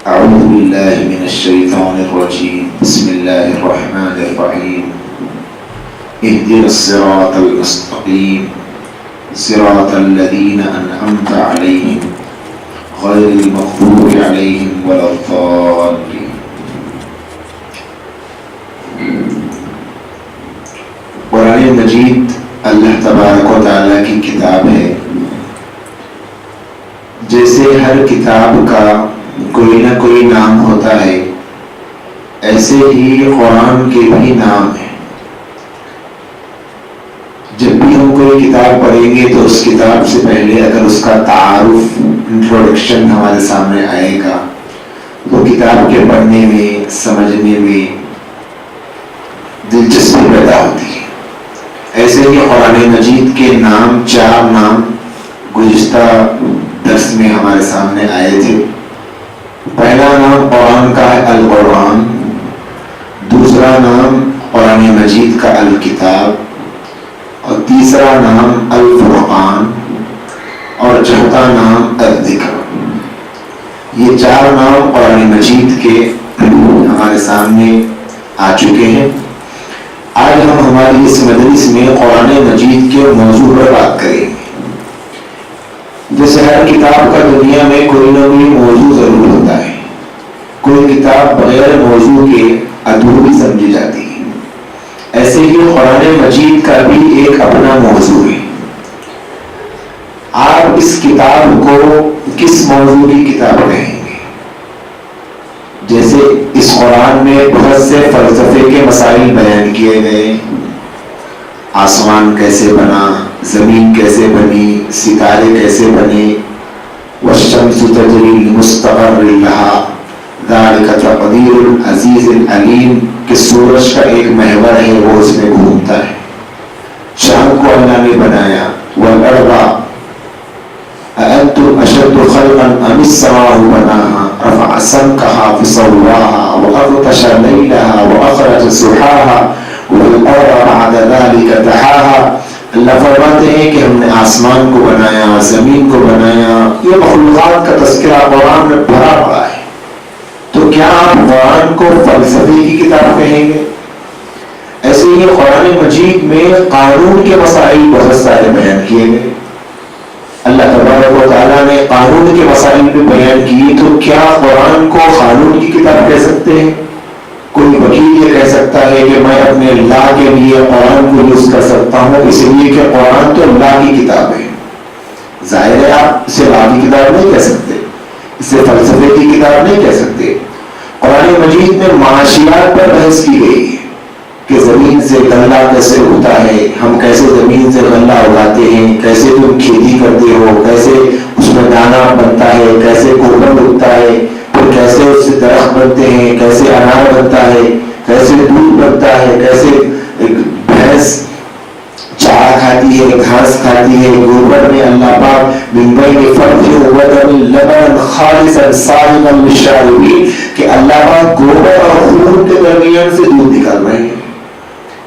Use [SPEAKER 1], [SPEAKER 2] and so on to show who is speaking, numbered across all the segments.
[SPEAKER 1] أعوذ بالله من الشيطان الرجيم بسم الله الرحمن الرحيم اهدنا الصراط المستقيم صراط الذين أنعمت عليهم غير المغضوب عليهم ولا الضالين. قرآن مجید اللہ تبارک و تعالیٰ کی کتاب ہے. جیسے ہر کتاب کا کوئی نہ کوئی نام ہوتا ہے، ایسے ہی قرآن کے بھی نام ہیں. جب بھی ہم کوئی کتاب پڑھیں گے تو اس کتاب سے پہلے اگر اس کا تعارف، انٹروڈکشن ہمارے سامنے آئے گا تو کتاب کے پڑھنے میں، سمجھنے میں دلچسپی پیدا ہوتی ہے. ایسے ہی قرآن مجید کے نام، 4 نام گزشتہ درس میں ہمارے سامنے آئے تھے. پہلا نام قرآن کا ہے القرآن، دوسرا نام قرآن مجید کا الکتاب، اور تیسرا نام الفرقان، اور چوتھا نام الذکر. یہ 4 نام قرآن مجید کے ہمارے سامنے آ چکے ہیں. آج ہم ہماری اس مجلس میں قرآن مجید کے موضوع پر بات کریں گے. جیسے ہر کتاب کا دنیا میں کوئی نہ کوئی موضوع ضرور ہوتا ہے. کوئی کتاب بغیر موضوع کے ادھوری سمجھی جاتی ہے. ایسے ہی قرآن مجید کا بھی ایک اپنا موضوع ہے. آپ اس کتاب کو کس موضوع کی کتاب کہیں گے؟ جیسے اس قرآن میں بہت سے فلسفے کے مسائل بیان کیے گئے. آسمان کیسے بنا، زمین کیسے بنی، ستارے کیسے بنے، والشمس تجری لمستقر لہا ذالک تقدیر العزیز العلیم، کہ سورج کا ایک محور ہے وہ اس میں گھومتا ہے. چاند کو اللہ نے بنایا. والارض أأنتم أشد خلقا أم السماء بناها رفع سمكها فسواها وأغطش ليلها وأخرج سحاها والأرض بعد ذلك دحاها. اللہ فرماتے ہیں کہ ہم نے آسمان کو بنایا، زمین کو بنایا. یہ مخلوقات کا تذکرہ قرآن میں بھرا پڑا ہے. تو کیا آپ قرآن کو فلسفے کی کتاب کہیں گے؟ ایسے ہی قرآن مجید میں قانون کے مسائل بہت سارے بیان کیے گئے. اللہ تبارک و تعالیٰ نے قانون کے مسائل بھی بیان کیے. تو کیا قرآن کو قانون کی کتاب کہہ سکتے ہیں؟ کوئی وکیل یہ کہہ سکتا ہے کہ میں اپنے لا کے لیے قرآن کو یوز کر سکتا ہوں اس لیے کہ قرآن تو لا کی کتاب ہے. ظاہر ہے آپ اسے لا کی کتاب نہیں کہہ سکتے، اسے فلسفے کی کتاب نہیں کہہ سکتے. قرآن مجید میں معاشیات پر بحث کی گئی ہے کہ زمین سے غلہ کیسے ہوتا ہے، ہم کیسے زمین سے غلہ اگاتے ہیں، کیسے تم کھیتی کرتے ہو، کیسے اس میں دانا بنتا ہے، کیسے گوبر اگتا ہے، پھر کیسے اس سے درخت بنتے ہیں، کیسے انار بنتا ہے، کیسے دودھ بنتا ہے، کیسے بھینس چارہ کھاتی ہے، گھاس کھاتی ہے. گوبر میں اللہ پاک من بین فرث ودم لبنا خالصا سائغا للشاربین، کہ اللہ پاک گوبر اور خون کے درمیان سے دودھ نکال رہے ہیں.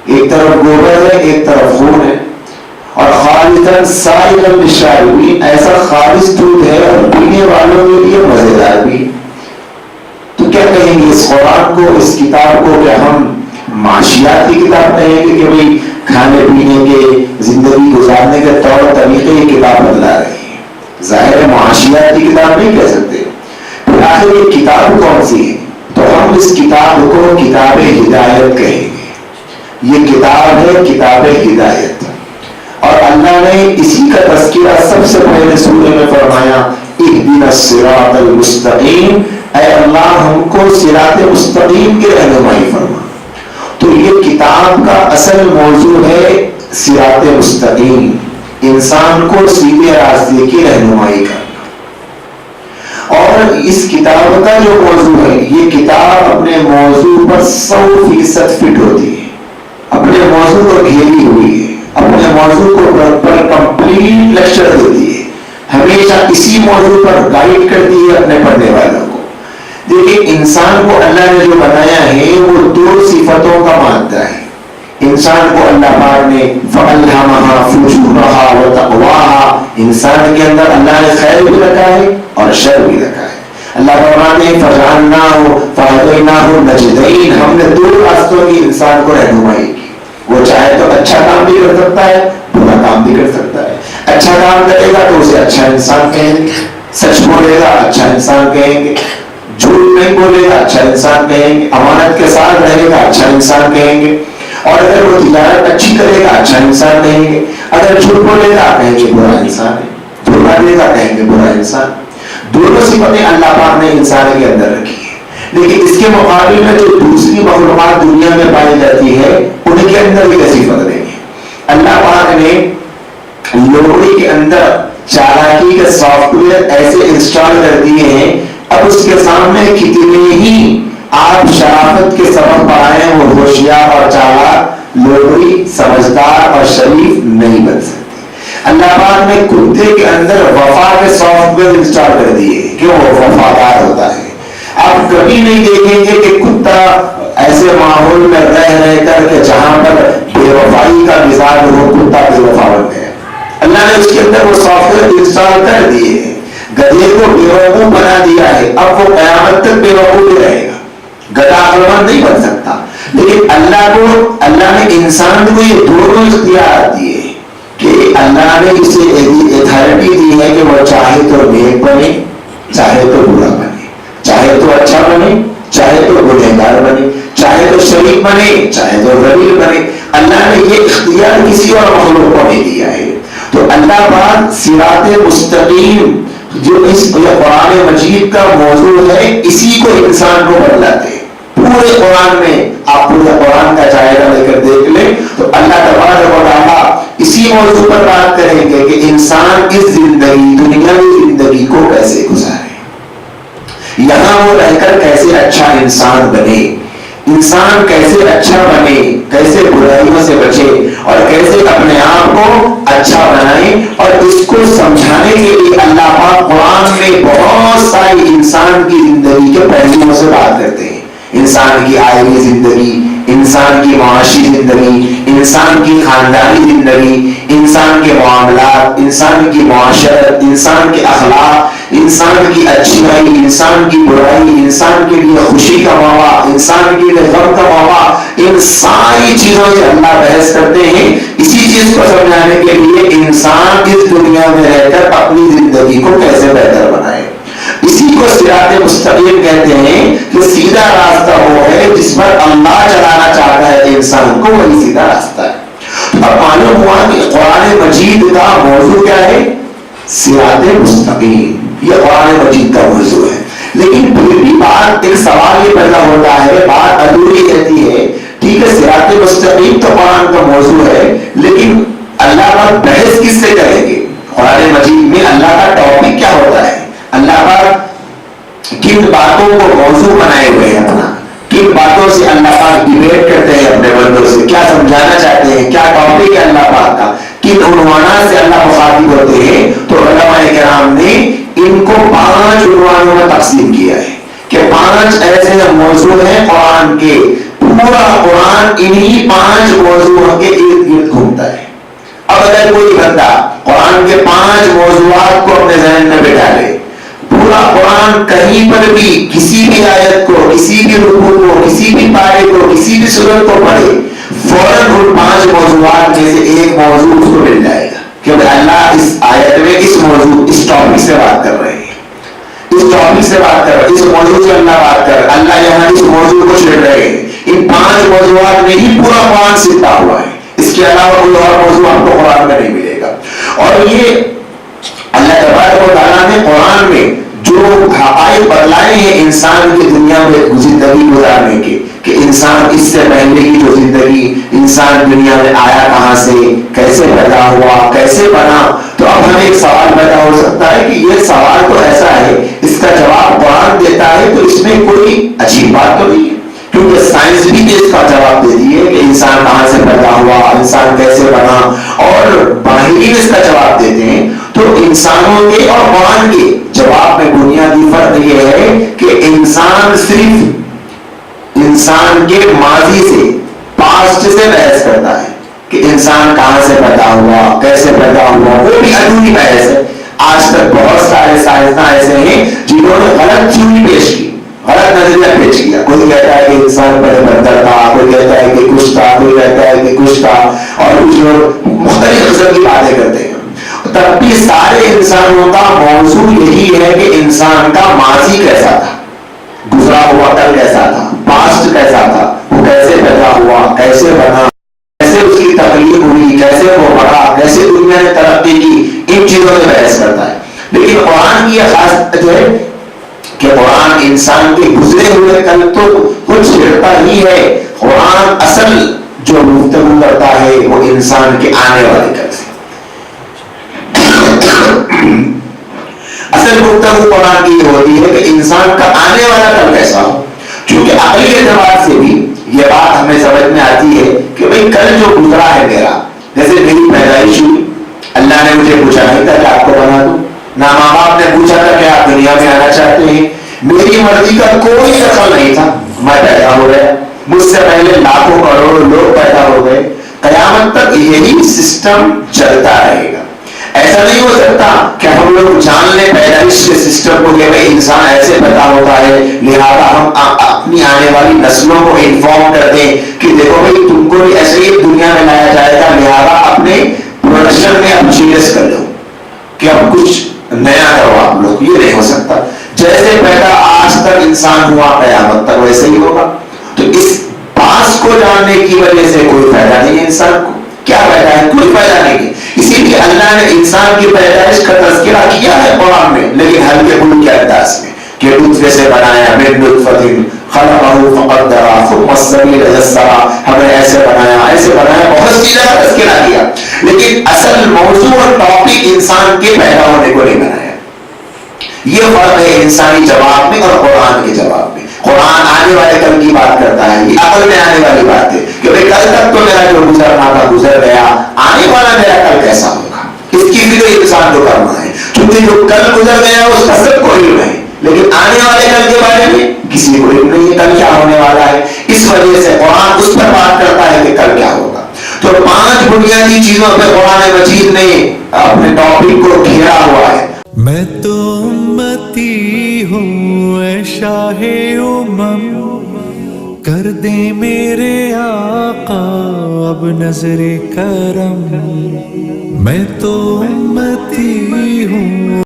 [SPEAKER 1] ایک طرف گوبر ہے، ایک طرف خون ہے. اور خالصا سائغا للشاربین، ایسا خالص دودھ ہے اور پینے والوں کے لیے مزیدار بھی. تو کیا کہیں گے اس قرآن کو، اس کتاب کو؟ کیا ہم معاشیات کی کتاب کہیں گے کہ بھئی کھانے پینے کے، زندگی گزارنے کے طور طریقے یہ کتاب بدلا رہی ہے؟ ظاہر ہے معاشیات کی کتاب نہیں کہہ سکتے. پھر آخر یہ کتاب کون سی ہے؟ تو ہم اس کتاب کو کتاب ہدایت کہیں گے. یہ کتاب ہے کتاب ہدایت. اور اللہ نے اسی کا تذکرہ سب سے پہلے سورہ میں فرمایا اہدنا الصراط المستقیم، اے اللہ ہم کو صراط مستقیم کی رہنمائی فرما. تو یہ کتاب کا اصل موضوع ہے صراط مستقیم، انسان کو سیدھے راستے کی رہنمائی کرنا. اور اس کتاب کا جو موضوع ہے، یہ کتاب اپنے موضوع پر 100% فٹ ہوتی ہے، اپنے موضوع کو گھیری ہوئی ہے، اپنے موضوع کو پر کمپلیٹ لیکچر دیتی ہے، ہمیشہ اسی موضوع پر گائیڈ کرتی ہے اپنے پڑھنے والوں کو. دیکھیں انسان کو اللہ نے جو بنایا ہے وہ 2 صفتوں کا مادہ ہے. انسان کو اللہ پاک نے فَأَلْهَمَهَا فُجُورَهَا وَتَقْوَاهَا، انسان کے اندر اللہ نے خیر بھی رکھا ہے اور شر بھی رکھا ہے. اللہ فرماتے ہیں فجعلناہ فہدیناہ النجدین، ہم نے دو راستوں کی انسان کو رہنمائی کی. وہ چاہے تو اچھا کام بھی کر سکتا ہے، برا کام بھی کر سکتا ہے. اچھا کام کرے گا تو اسے اچھا انسان کہیں گے، سچ بولے گا اچھا انسان کہیں گے، جھوٹ نہیں بولے گا اچھا انسان کہیں گے، امانت کے ساتھ رہے گا اچھا انسان کہیں گے، اور اگر وہ تجارت اچھی کرے گا اچھا انسان کہیں گے، اگر جھوٹ بولے گا کہیں گے برا انسان ہے، دھوکہ دے گا کہیں گے برا انسان. دونوں صفتیں اللہ پاک نے انسان کے اندر رکھی ہے. لیکن اس کے مقابل میں جو دوسری مخلوقات دنیا میں پائی جاتی ہے ان کے اندر بھی ایسی صفت نہیں ہے. اللہ پاک نے لوگوں کے اندر چالاکی کے سافٹ ویئر ایسے انسٹال کر دیے ہیں، اب اس کے سامنے کتنے ہی آپ شرافت کے سبب پڑھائیں وہ ہوشیار اور چالاک لوگی سمجھدار اور شریف نہیں بن سکتے. اللہ پاک نے کتے کے اندر وفا کے سافٹ ویئر انسٹال کر دیے کہ وہ وفادار ہوتا ہے. آپ کبھی نہیں دیکھیں گے کہ کتا ایسے ماحول میں رہ کر کے جہاں پر بے وفائی کا مزاج ہو کتا بے وفا بن گیا. اللہ نے اس کے اندر وہ سافٹ ویئر انسٹال کر دیے ہیں. گدھے کو بے وقوف بنا دیا ہے، اب وہ قیامت تک بے وقوف ہی رہے گا، گدھا عقلمند نہیں بن سکتا. لیکن اللہ نے انسان کو یہ دونوں اختیارات دیے کہ اللہ نے اسے اتھارٹی دی ہے کہ وہ چاہے تو نیک بنے چاہے تو برا بنے، چاہے تو اچھا بنے چاہے تو گنہگار بنے، چاہے تو شریف بنے چاہے تو ذلیل بنے. اللہ نے یہ اختیار کسی اور مخلوق کو نہیں دیا ہے. تو اللہ پاک صراط مستقیم جو اس قرآن مجید کا موضوع ہے اسی کو انسان کو بتلاتے ہیں. پورے قرآن میں آپ پورے قرآن کا جائزہ لے کر دیکھ لیں تو اللہ تبارک و تعالیٰ اسی موضوع پر بات کریں گے کہ انسان اس زندگی دنیاوی زندگی کو کیسے گزارے، یہاں وہ رہ کر کیسے اچھا انسان بنے، انسان کیسے اچھا بنے، کیسے برائیوں سے بچے اور کیسے اپنے آپ کو اچھا بنائے. اور اس کو سمجھانے کے لیے اللہ پاک قرآن میں بہت ساری انسان کی زندگی کے پہلوؤں سے بات کرتے ہیں. انسان کی آئلی زندگی، انسان کی معاشی زندگی، انسان کی خاندانی زندگی، انسان کے معاملات، انسان کی معاشرت، انسان کے اخلاق، انسان کی اچھائی، انسان کی برائی، انسان کے لیے خوشی کا موقع، انسان کے لیے غم کا موقع. ان ساری چیزوں سے اللہ بحث کرتے ہیں اسی چیز کو سمجھانے کے لیے انسان اس دنیا میں رہ کر اپنی زندگی کو کیسے بہتر بنائے. اسی کو صراط مستقیم کہتے ہیں کہ سیدھا راستہ وہ ہے جس پر اللہ چلانا چاہتا ہے انسان کو، وہی سیدھا راستہ ہے. اب معلوم ہوا کہ قرآن مجید کا موضوع کیا ہے؟ صراط مستقیم. یہ قرآن مجید کا موضوع ہے. لیکن پھر بھی بات ایک سوال یہ پیدا ہوتا ہے، بات ادھوری رہتی ہے. ٹھیک ہے صراط مستقیم تو قرآن کا موضوع ہے، لیکن اللہ کا بحث کس سے کریں گے؟ قرآن مجید میں اللہ کا ٹاپک کیا ہوتا ہے؟ اللہ پاک کن باتوں کو موضوع بنائے ہوئے ہیں، اپنا کن باتوں سے اللہ پاک ڈیبیٹ کرتے ہیں اپنے بندوں سے، کیا سمجھانا چاہتے ہیں، کیا ٹاپک ہے اللہ پاک کا، کن عنوانات سے اللہ مخاطب ہوتے ہیں. تو علماء کرام نے ان کو 5 عنوانوں میں تقسیم کیا ہے کہ 5 ایسے موضوع ہیں قرآن کے. پورا قرآن انہی 5 موضوعوں کے ارد گرد گھومتا ہے. اب اگر کوئی بندہ قرآن کے 5 موضوعات کو اپنے ذہن میں بٹھا لے، پورا قرآن کہیں پر بھی کسی بھی آیت کو، کسی بھی رکوع کو، کسی بھی پارے کو، کسی بھی سورت کو پڑھے، فوراً ان 5 موضوعات میں سے ایک موضوع اس کو مل جائے گا. کیونکہ اللہ اس آیت میں اس موضوع اس ٹاپک سے بات کر رہے ہیں، اس ٹاپک سے بات کر رہے ہیں، اس موضوع سے اللہ بات کر رہے ہیں. اللہ یہاں اس موضوع کو چھیڑ رہے ہیں. ان 5 موضوعات میں ہی پورا قرآن سیدھا ہوا ہے. اس کے علاوہ کوئی اور موضوع آپ کو قرآن میں نہیں ملے گا. اور یہ اللہ تبارک و تعالیٰ نے قرآن میں جو حقائق بتلائے ہیں انسان کی دنیا میں زندگی گزارنے کے، کہ انسان اس سے پہلے کی جو زندگی، انسان دنیا میں آیا کہاں سے، کیسے پیدا ہوا، کیسے بنا. تو اب ہمیں ایک سوال پیدا ہو سکتا ہے کہ یہ سوال تو ایسا ہے، اس کا جواب قرآن دیتا ہے تو اس میں کوئی عجیب بات تو نہیں ہے، کیونکہ سائنس بھی اس کا جواب دے دی ہے کہ انسان کہاں سے پیدا ہوا، انسان کیسے بنا، اور ماہرین اس کا جواب دیتے ہیں. تو انسانوں کے اور قرآن کے جواب میں بنیادی فرق یہ ہے کہ انسان صرف انسان کے ماضی سے، پاسٹ سے بحث کرتا ہے کہ انسان کہاں سے پیدا ہوا، کیسے پیدا ہوا، وہ بھی ادھوری بحث ہے. آج تک بہت سارے سائنسداں ایسے ہیں جنہوں نے غلط تھیوری پیش کی، غلط نظریہ پیش کیا. کوئی کہتا ہے کہ انسان پہلے بندر تھا، کوئی کہتا ہے کہ کچھ تھا، کوئی کہتا ہے کہ کچھ تھا، اور کچھ لوگ مختلف قسم کی باتیں کرتے ہیں. تب بھی سارے انسانوں کا موضوع یہی ہے کہ انسان کا ماضی کیسا تھا، گزرا ہوا کل کیسا تھا، پاسٹ کیسا تھا، وہ کیسے پیدا ہوا، کیسے بنا، کیسے اس کی تخلیق ہوئی، کیسے وہ بڑھا، کیسے دنیا نے ترقی کی، ان چیزوں میں بحث کرتا ہے. لیکن قرآن کی یہ خاص بات ہے کہ قرآن انسان کے گزرے ہوئے کل تو کچھ چھیڑتا ہی ہے. قرآن اصل جو گفتگو کرتا ہے وہ انسان کے آنے والے کل سے. اصل گفتگو قرآن کی یہ ہوتی ہے کہ انسان کا آنے والا کل کیسا ہو. چونکہ عقلی اعتبار سے بھی یہ بات ہمیں سمجھ میں آتی ہے کہ بھئی کل جو گزرا ہے میرا، جیسے میری پیدائش ہوئی، اللہ نے مجھے پوچھا نہیں تھا کہ آپ کو بنا دوں، نہ ماں باپ نے پوچھا تھا کہ آپ دنیا میں آنا چاہتے ہیں، میری مرضی کا کوئی دخل نہیں تھا، میں پیدا ہو گیا. مجھ سے پہلے لاکھوں کروڑوں لوگ پیدا ہو گئے. قیامت تک یہی سسٹم چلتا رہے گا. ایسا نہیں ہو سکتا کہ ہم لوگ جان لیں پیدائش کے سسٹم کو کہ بھائی انسان ایسے پیدا ہوتا ہے، لہذا ہم اپنی آنے والی نسلوں کو انفارم کر دیں کہ دیکھو بھائی تم کو بھی ایسے ہی دنیا میں لایا جائے گا، لہذا اپنے پروڈکشن میں اب چینجز کر لو کہ اب کچھ نیا کرو آپ لوگ. یہ نہیں ہو سکتا. جیسے پیدا آج تک انسان ہوا قیامت تک ویسے ہی ہوگا. تو اس پاس کو جاننے کی وجہ سے کوئی فائدہ نہیں ہے انسان کو. کیا فائدہ ہے؟ کوئی فائدہ نہیں ہے. اسی لیے اللہ نے انسان کی پیدائش کا تذکرہ کیا ہے قرآن میں، لیکن ہلکے پھلکے انداز میں کہ نطفے سے بنایا، من نطفۃ خلقہ فقدرہ ثم السبیل یسرہ، ہمیں ایسے بنایا، بہت سی جگہ تذکرہ کیا، لیکن اصل موضوع اور ٹاپک انسان کے پیدا ہونے کو نہیں بنایا. یہ فرق ہے انسانی جواب میں اور قرآن کے جواب میں. قرآن آنے والے کل کی بات کرتا ہے، یہ عقل میں آنے والی بات ہے کہ بھائی کل تک تو میرا جو گزرنا تھا گزر گیا، آنے والا میرا کل کیسا ہوگا اس کی فکر انسان کو کرنا ہے. کیونکہ جو کل گزر گیا اس کا سب کو علم ہے، لیکن آنے والے کل کے بارے میں کسی کو علم نہیں ہے کل کیا ہونے والا ہے. اس وجہ سے قرآن اس پر بات کرتا ہے کہ کل کیا ہوگا. تو 5 بنیادی چیزوں پہ قرآن مجید نے اپنے ٹاپک کو گھیرا ہوا ہے.
[SPEAKER 2] میں تو امتی ہوں اے شاہ کر دے میرے آقا اب نظر کرم. میں تو امتی ہوں